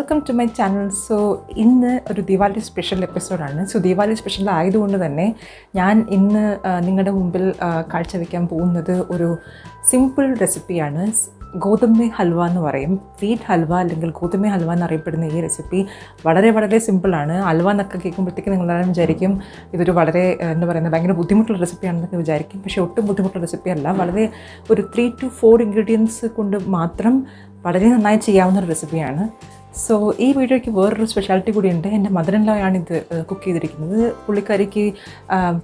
Welcome to my channel. So, ഇന്ന് ഒരു Diwali special എപ്പിസോഡാണ്. സോ ദിവാലി സ്പെഷ്യൽ ആയതുകൊണ്ട് തന്നെ ഞാൻ ഇന്ന് നിങ്ങളുടെ മുമ്പിൽ കാഴ്ചവെക്കാൻ പോകുന്നത് ഒരു സിമ്പിൾ റെസിപ്പിയാണ്. ഗോതമ്പ് ഹൽവ എന്ന് പറയും. വീറ്റ് ഹൽവ അല്ലെങ്കിൽ ഗോതമ്പ് ഹൽവ എന്നറിയപ്പെടുന്ന ഈ റെസിപ്പി വളരെ സിമ്പിളാണ്. ഹൽവ എന്നൊക്കെ കേൾക്കുമ്പോഴത്തേക്ക് നിങ്ങളെല്ലാവരും വിചാരിക്കും ഇതൊരു വളരെ എന്താ പറയുന്നത് ഭയങ്കര ബുദ്ധിമുട്ടുള്ള റെസിപ്പിയാണെന്നൊക്കെ വിചാരിക്കും. പക്ഷേ ഒട്ടും ബുദ്ധിമുട്ടുള്ള റെസിപ്പിയല്ല. വളരെ ഒരു 3 to 4 ഇൻഗ്രീഡിയൻസ് കൊണ്ട് മാത്രം വളരെ നന്നായി ചെയ്യാവുന്ന ഒരു റെസിപ്പിയാണ്. സോ ഈ വീഡിയോയ്ക്ക് വേറൊരു സ്പെഷ്യാലിറ്റി കൂടിയുണ്ട്. എൻ്റെ മദർ-ഇൻ-ലോയാണ് ഇത് കുക്ക് ചെയ്തിരിക്കുന്നത്. പുള്ളിക്കാരിക്ക്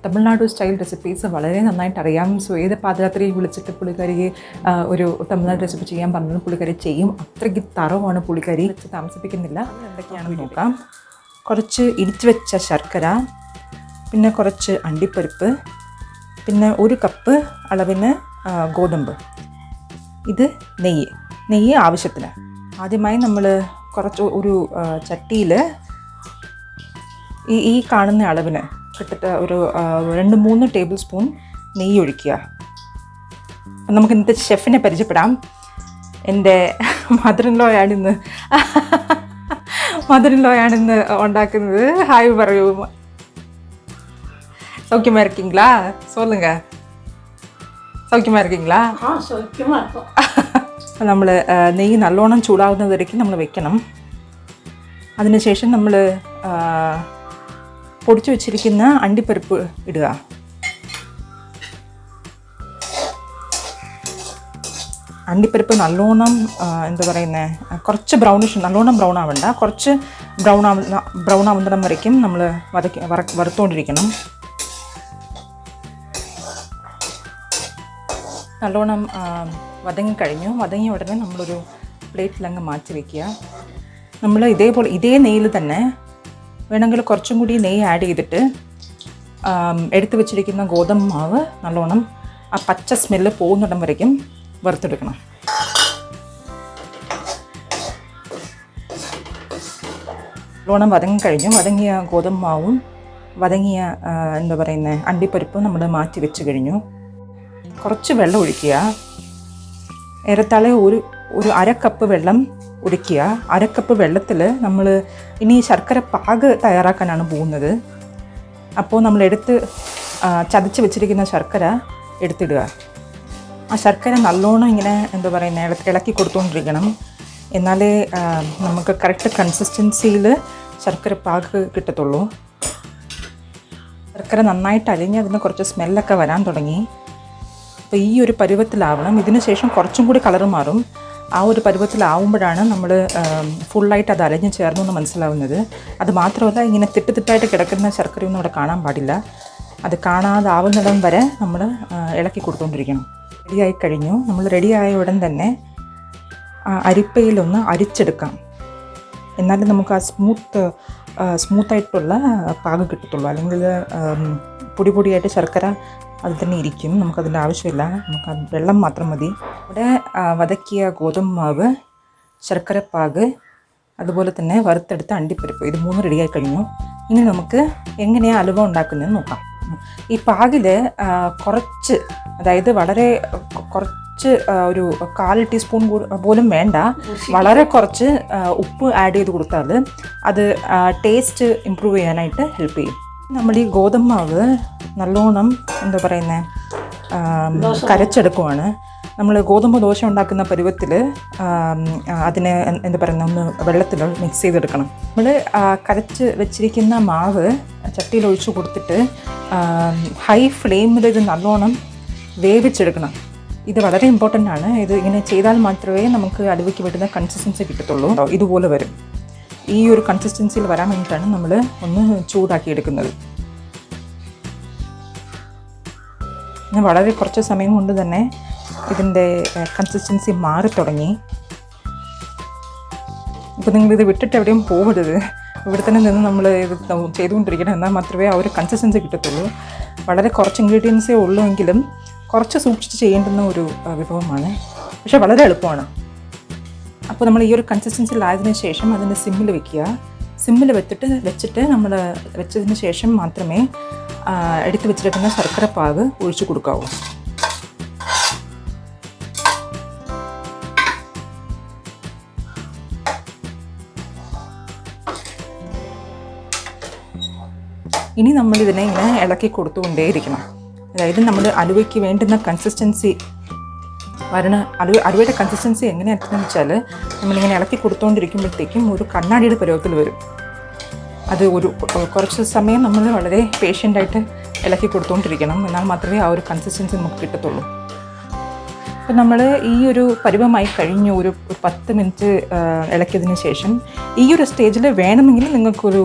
തമിഴ്നാട് സ്റ്റൈൽ റെസിപ്പീസ് വളരെ നന്നായിട്ട് അറിയാം. സോ ഏത് പാതിരാത്രി വിളിച്ചിട്ട് പുള്ളിക്കാരിക്ക് ഒരു തമിഴ്നാട് റെസിപ്പി ചെയ്യാൻ പറഞ്ഞാൽ പുള്ളിക്കാരി ചെയ്യും. അത്രയ്ക്ക് തറവാണ് പുള്ളിക്കാരി. വെച്ച് താമസിപ്പിക്കുന്നില്ല. എന്തൊക്കെയാണെന്ന് നോക്കാം. കുറച്ച് ഇടിച്ചു വെച്ച ശർക്കര, പിന്നെ കുറച്ച് അണ്ടിപ്പരിപ്പ്, പിന്നെ 1 കപ്പ് അളവിന് ഗോതമ്പ്, ഇത് നെയ്യ് ആവശ്യത്തിന്. ആദ്യമായി നമ്മൾ കുറച്ച് ഒരു ചട്ടിയിൽ ഈ കാണുന്ന അളവിന് കിട്ടിട്ട് ഒരു 2-3 ടേബിൾ സ്പൂൺ നെയ്യ് ഒഴിക്കുക. നമുക്ക് ഇന്നത്തെ ഷെഫിനെ പരിചയപ്പെടാം. എൻ്റെ മദർ-ഇൻ-ലോയാണിന്ന് ഉണ്ടാക്കുന്നത്. ഹായ് പറയൂ. சௌக்கியமாக இருக்கீங்களா? சொல்லுங்க. சௌக்கியமாக இருக்கீங்களா? சௌக்கியமாக இருக்கும். നമ്മൾ നെയ്യ് നല്ലോണം ചൂടാകുന്നത് വരയ്ക്കും നമ്മൾ വെക്കണം. അതിനുശേഷം നമ്മൾ പൊടിച്ചു വെച്ചിരിക്കുന്ന അണ്ടിപ്പരിപ്പ് ഇടുക. അണ്ടിപ്പരിപ്പ് നല്ലോണം എന്താ പറയുന്നത് കുറച്ച് ബ്രൗണിഷ്, നല്ലോണം ബ്രൗൺ ആവണ്ട, കുറച്ച് ബ്രൗൺ ആവുന്നിടം വരയ്ക്കും നമ്മൾ വറുത്തുകൊണ്ടിരിക്കണം. നല്ലോണം വതങ്ങിയ ഉടനെ നമ്മളൊരു പ്ലേറ്റിലങ്ങ് മാറ്റി വയ്ക്കുക. നമ്മൾ ഇതേ നെയ്യിൽ തന്നെ വേണമെങ്കിൽ കുറച്ചും കൂടി നെയ്യ് ആഡ് ചെയ്തിട്ട് എടുത്തു വെച്ചിരിക്കുന്ന ഗോതമ്പ് മാവ് നല്ലോണം ആ പച്ച സ്മെല്ല് പോകുന്നിടം വരയ്ക്കും വറുത്തെടുക്കണം. നല്ലോണം വതങ്ങിയ ഗോതമ്പ് മാവും വതങ്ങിയ എന്താ പറയുന്നത് അണ്ടിപ്പരിപ്പും നമ്മൾ മാറ്റി വെച്ച് കഴിഞ്ഞു. കുറച്ച് വെള്ളം ഒഴിക്കുക. ഏറെത്താഴെ ഒരു 1/2 കപ്പ് വെള്ളം ഒഴിക്കുക. 1/2 കപ്പ് വെള്ളത്തിൽ നമ്മൾ ഇനി ശർക്കര പാക് തയ്യാറാക്കാനാണ് പോകുന്നത്. അപ്പോൾ നമ്മൾ ചതച്ച് വെച്ചിരിക്കുന്ന ശർക്കര എടുത്തിടുക. ആ ശർക്കര നല്ലോണം ഇങ്ങനെ എന്താ പറയുന്നത് ഇളക്കി കൊടുത്തുകൊണ്ടിരിക്കണം. എന്നാലേ നമുക്ക് കറക്റ്റ് കൺസിസ്റ്റൻസിയിൽ ശർക്കര പാക് കിട്ടത്തുള്ളൂ. ശർക്കര നന്നായിട്ട് അലിഞ്ഞ് അതിന് കുറച്ച് സ്മെല്ലൊക്കെ വരാൻ തുടങ്ങി. അപ്പോൾ ഈ ഒരു പരുവത്തിലാവണം. ഇതിന് ശേഷം കുറച്ചും കൂടി കളർ മാറും. ആ ഒരു പരുവത്തിലാവുമ്പോഴാണ് നമ്മൾ ഫുള്ളായിട്ട് അത് അലഞ്ഞ് ചേർന്നു എന്ന് മനസ്സിലാവുന്നത്. അത് മാത്രമല്ല, ഇങ്ങനെ തിട്ടായിട്ട് കിടക്കുന്ന ശർക്കരയൊന്നും അവിടെ കാണാൻ പാടില്ല. അത് കാണാതാവുന്നിടം വരെ നമ്മൾ ഇളക്കി കൊടുത്തുകൊണ്ടിരിക്കണം. റെഡിയായി കഴിഞ്ഞു. നമ്മൾ റെഡിയായ ഉടൻ തന്നെ അരിപ്പയിലൊന്ന് അരിച്ചെടുക്കാം. എന്നാലും നമുക്ക് ആ സ്മൂത്തായിട്ടുള്ള പാകം കിട്ടത്തുള്ളൂ. അല്ലെങ്കിൽ പൊടിയായിട്ട് ശർക്കര അത് തന്നെ ഇരിക്കും. നമുക്കതിൻ്റെ ആവശ്യമില്ല. നമുക്ക് വെള്ളം മാത്രം മതി. ഇവിടെ വതക്കിയ ഗോതമ്പ് മാവ്, ശർക്കരപ്പാക്, അതുപോലെ തന്നെ വറുത്തെടുത്ത അണ്ടിപ്പരിപ്പ്, ഇത് 3 റെഡിയായി കഴിഞ്ഞു. ഇനി നമുക്ക് എങ്ങനെയാണ് ഹലുവ ഉണ്ടാക്കുന്നതെന്ന് നോക്കാം. ഈ പാകിൽ കുറച്ച്, അതായത് വളരെ കുറച്ച്, ഒരു 1/4 ടീസ്പൂൺ പോലും വേണ്ട, വളരെ കുറച്ച് ഉപ്പ് ആഡ് ചെയ്ത് കൊടുത്താൽ അത് ടേസ്റ്റ് ഇമ്പ്രൂവ് ചെയ്യാനായിട്ട് ഹെൽപ്പ് ചെയ്യും. നമ്മൾ ഈ ഗോതമ്പ് മാവ് നല്ലോണം എന്താ പറയുന്നത് കരച്ചെടുക്കുവാണ്. നമ്മൾ ഗോതമ്പ് ദോശ ഉണ്ടാക്കുന്ന പരുവത്തിൽ അതിനെ എന്താ പറയുന്നത് ഒന്ന് വെള്ളത്തിൽ മിക്സ് ചെയ്തെടുക്കണം. നമ്മൾ കരച്ച് വെച്ചിരിക്കുന്ന മാവ് ചട്ടിയിൽ ഒഴിച്ച് കൊടുത്തിട്ട് ഹൈ ഫ്ലെയിമിൽ ഇത് നല്ലോണം വേവിച്ചെടുക്കണം. ഇത് വളരെ ഇമ്പോർട്ടൻ്റ് ആണ്. ഇത് ഇങ്ങനെ ചെയ്താൽ മാത്രമേ നമുക്ക് ഹലുവയ്ക്ക് വേണ്ടുന്ന കൺസിസ്റ്റൻസി കിട്ടത്തുള്ളൂ. ഇതുപോലെ വരും. ഈ ഒരു കൺസിസ്റ്റൻസിയിൽ വരാൻ വേണ്ടിയിട്ടാണ് നമ്മൾ ഒന്ന് ചൂടാക്കി എടുക്കുന്നത്. ഞാൻ വളരെ കുറച്ച് സമയം കൊണ്ട് തന്നെ ഇതിൻ്റെ കൺസിസ്റ്റൻസി മാറി തുടങ്ങി. ഇപ്പോൾ നിങ്ങളിത് വിട്ടിട്ട് എവിടെയും പോകരുത്. ഇവിടെ തന്നെ നിന്ന് നമ്മൾ ഇത് ചെയ്തുകൊണ്ടിരിക്കണം. എന്നാൽ മാത്രമേ ആ ഒരു കൺസിസ്റ്റൻസി കിട്ടത്തുള്ളൂ. വളരെ കുറച്ച് ഇൻഗ്രീഡിയൻസേ ഉള്ളൂ എങ്കിലും കുറച്ച് സൂക്ഷിച്ച് ചെയ്യേണ്ടുന്ന ഒരു വിഭവമാണ്. പക്ഷേ വളരെ എളുപ്പമാണ്. അപ്പോൾ നമ്മൾ ഈ ഒരു കൺസിസ്റ്റൻസിയിലായതിനു ശേഷം അതിൻ്റെ സിമ്മിൽ വെക്കുക. സിമ്മിൽ വെച്ചിട്ട് നമ്മൾ വെച്ചതിന് ശേഷം മാത്രമേ എടുത്ത് വെച്ചിരിക്കുന്ന ശർക്കര പാക് ഒഴിച്ചു കൊടുക്കാവൂ. ഇനി നമ്മളിതിനെ ഇങ്ങനെ ഇളക്കി കൊടുത്തുകൊണ്ടേയിരിക്കണം. അതായത് നമ്മൾ അലുവയ്ക്ക് വേണ്ടുന്ന കൺസിസ്റ്റൻസി അലുവയുടെ കൺസിസ്റ്റൻസി എങ്ങനെയാണെന്ന് വെച്ചാൽ നമ്മളിങ്ങനെ ഇളക്കി കൊടുത്തുകൊണ്ടിരിക്കുമ്പോഴത്തേക്കും ഒരു കണ്ണാടിയുടെ പരുവത്തിൽ വരും. അത് കുറച്ച് സമയം നമ്മൾ വളരെ പേഷ്യൻ്റായിട്ട് ഇളക്കി കൊടുത്തുകൊണ്ടിരിക്കണം. എന്നാൽ മാത്രമേ ആ ഒരു കൺസിസ്റ്റൻസി നമുക്ക് കിട്ടത്തുള്ളൂ. അപ്പോൾ നമ്മൾ ഈ ഒരു പരുവമായി കഴിഞ്ഞ് ഒരു 10 മിനിറ്റ് ഇളക്കിയതിന് ശേഷം ഈ ഒരു സ്റ്റേജിൽ വേണമെങ്കിൽ നിങ്ങൾക്കൊരു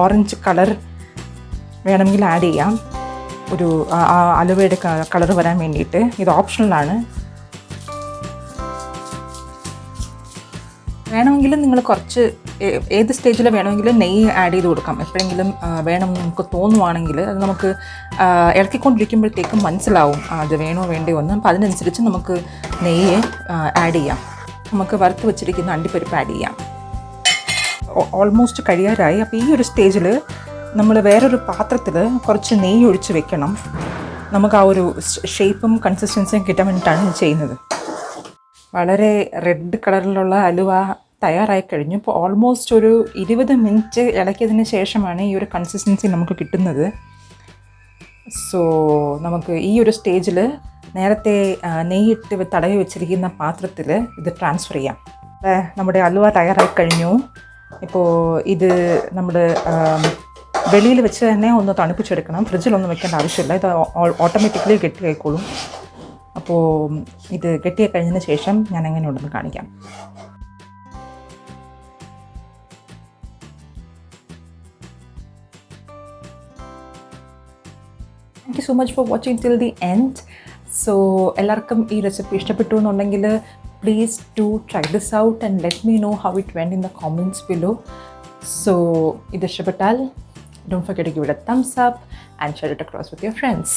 ഓറഞ്ച് കളർ വേണമെങ്കിൽ ആഡ് ചെയ്യാം, ഒരു അലുവയുടെ കളർ വരാൻ വേണ്ടിയിട്ട്. ഇത് ഓപ്ഷണലാണ്. വേണമെങ്കിൽ നിങ്ങൾ കുറച്ച് ഏത് സ്റ്റേജിൽ വേണമെങ്കിലും നെയ്യ് ആഡ് ചെയ്ത് കൊടുക്കാം. എപ്പോഴെങ്കിലും വേണം നമുക്ക് തോന്നുവാണെങ്കിൽ അത് നമുക്ക് ഇളക്കിക്കൊണ്ടിരിക്കുമ്പോഴത്തേക്കും മനസ്സിലാവും അത് വേണോ വേണ്ടയോ എന്ന്. അപ്പോൾ അതിനനുസരിച്ച് നമുക്ക് നെയ്യ് ആഡ് ചെയ്യാം. നമുക്ക് വറുത്ത് വെച്ചിരിക്കുന്ന അണ്ടിപ്പരിപ്പ് ആഡ് ചെയ്യാം. ഓൾമോസ്റ്റ് കഴിയാറായി. അപ്പോൾ ഈ ഒരു സ്റ്റേജിൽ നമ്മൾ വേറൊരു പാത്രത്തിൽ കുറച്ച് നെയ്യ് ഒഴിച്ച് വെക്കണം. നമുക്ക് ആ ഒരു ഷേപ്പും കൺസിസ്റ്റൻസിയും കിട്ടാൻ വേണ്ടിയിട്ടാണ് ഇത് ചെയ്യുന്നത്. വളരെ റെഡ് കളറിലുള്ള അലുവ തയ്യാറായി കഴിഞ്ഞു. ഇപ്പോൾ ഓൾമോസ്റ്റ് ഒരു 20 മിനിറ്റ് ഇളക്കിയതിന് ശേഷമാണ് ഈ ഒരു കൺസിസ്റ്റൻസി നമുക്ക് കിട്ടുന്നത്. സോ നമുക്ക് ഈ ഒരു സ്റ്റേജിൽ നേരത്തെ നെയ്യിട്ട് തടവി വെച്ചിരിക്കുന്ന പാത്രത്തിൽ ഇത് ട്രാൻസ്ഫർ ചെയ്യാം. നമ്മുടെ അലുവ തയ്യാറായി കഴിഞ്ഞു. ഇപ്പോൾ ഇത് നമ്മൾ വെളിയിൽ വെച്ച് തന്നെ ഒന്ന് തണുപ്പിച്ചെടുക്കണം. ഫ്രിഡ്ജിലൊന്നും വെക്കേണ്ട ആവശ്യമില്ല. ഇത് ഓട്ടോമാറ്റിക്കലി ഗട്ടിയായിക്കോളും. അപ്പോൾ ഇത് ഗട്ടിയായി കഴിഞ്ഞതിന് ശേഷം ഞാൻ എങ്ങനെ ഉണ്ടെന്ന് കാണിക്കാം. Thank you so much for watching till the end. So എല്ലാവർക്കും ഈ റെസിപ്പി ഇഷ്ടപ്പെട്ടു എന്നുണ്ടെങ്കിൽ please do try this out and let me know how it went in the comments below. So ഇത് ഇഷ്ടപ്പെട്ടാൽ don't forget to give it a thumbs up and share it across with your friends.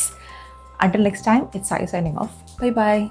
Until next time, it's Sai signing off. Bye bye.